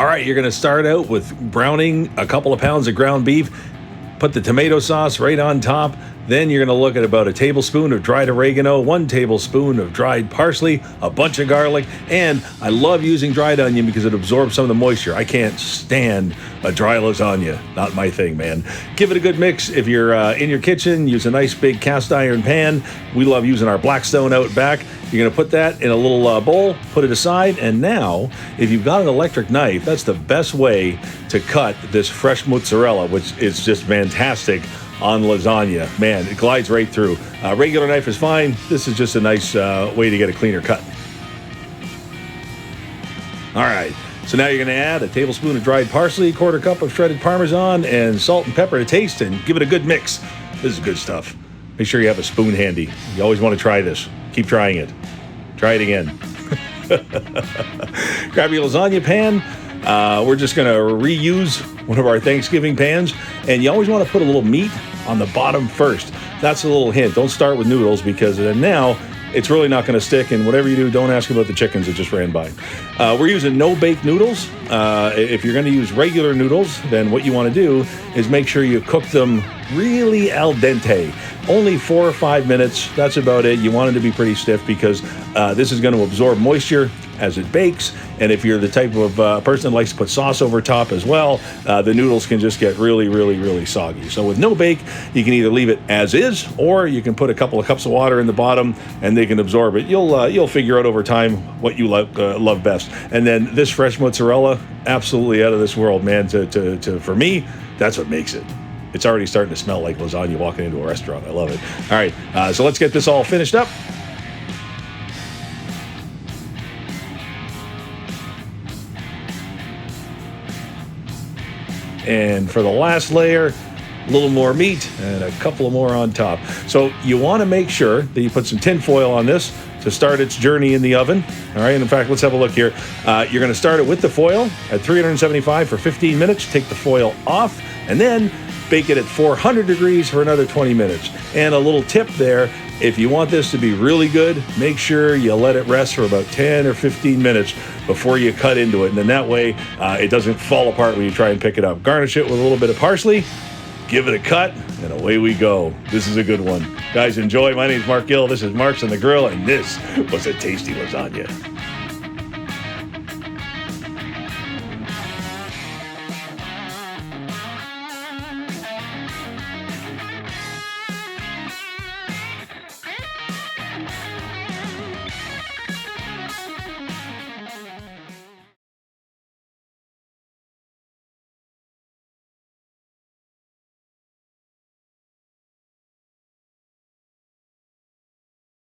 All right, you're going to start out with browning a couple of pounds of ground beef. Put the tomato sauce right on top. Then you're going to look at about a tablespoon of dried oregano, 1 tablespoon of dried parsley, a bunch of garlic, and I love using dried onion because it absorbs some of the moisture. I can't stand a dry lasagna. Not my thing, man. Give it a good mix. If you're in your kitchen, use a nice big cast iron pan. We love using our Blackstone out back. You're going to put that in a little bowl, put it aside, and now, if you've got an electric knife, that's the best way to cut this fresh mozzarella, which is just fantastic on lasagna. Man, it glides right through. Regular knife is fine. This is just a nice way to get a cleaner cut. All right, so now you're going to add a tablespoon of dried parsley, 1/4 cup of shredded Parmesan, and salt and pepper to taste, and give it a good mix. This is good stuff. Make sure you have a spoon handy. You always want to try this. Keep trying it. Try it again. Grab your lasagna pan. We're just going to reuse one of our Thanksgiving pans, and you always want to put a little meat on the bottom first. That's a little hint. Don't start with noodles because then now it's really not going to stick, and whatever you do, don't ask about the chickens that just ran by. We're using no-bake noodles. If you're going to use regular noodles, then what you want to do is make sure you cook them really al dente. Only 4 or 5 minutes. That's about it. You want it to be pretty stiff because this is going to absorb moisture as it bakes. And if you're the type of person that likes to put sauce over top as well, the noodles can just get really, really, really soggy. So with no bake, you can either leave it as is, or you can put a couple of cups of water in the bottom and they can absorb it. You'll figure out over time what you love best. And then this fresh mozzarella, absolutely out of this world, man. For me, that's what makes it. It's already starting to smell like lasagna walking into a restaurant. I love it. All right, so let's get this all finished up. And for the last layer, a little more meat and a couple of more on top. So you want to make sure that you put some tin foil on this to start its journey in the oven. All right, and in fact, let's have a look here. You're going to start it with the foil at 375 for 15 minutes. Take the foil off and then bake it at 400 degrees for another 20 minutes. And a little tip there, if you want this to be really good, make sure you let it rest for about 10 or 15 minutes before you cut into it. And then that way, it doesn't fall apart when you try and pick it up. Garnish it with a little bit of parsley, give it a cut, and away we go. This is a good one. Guys, enjoy. My name's Mark Gill. This is Marks on the Grill, and this was a tasty lasagna.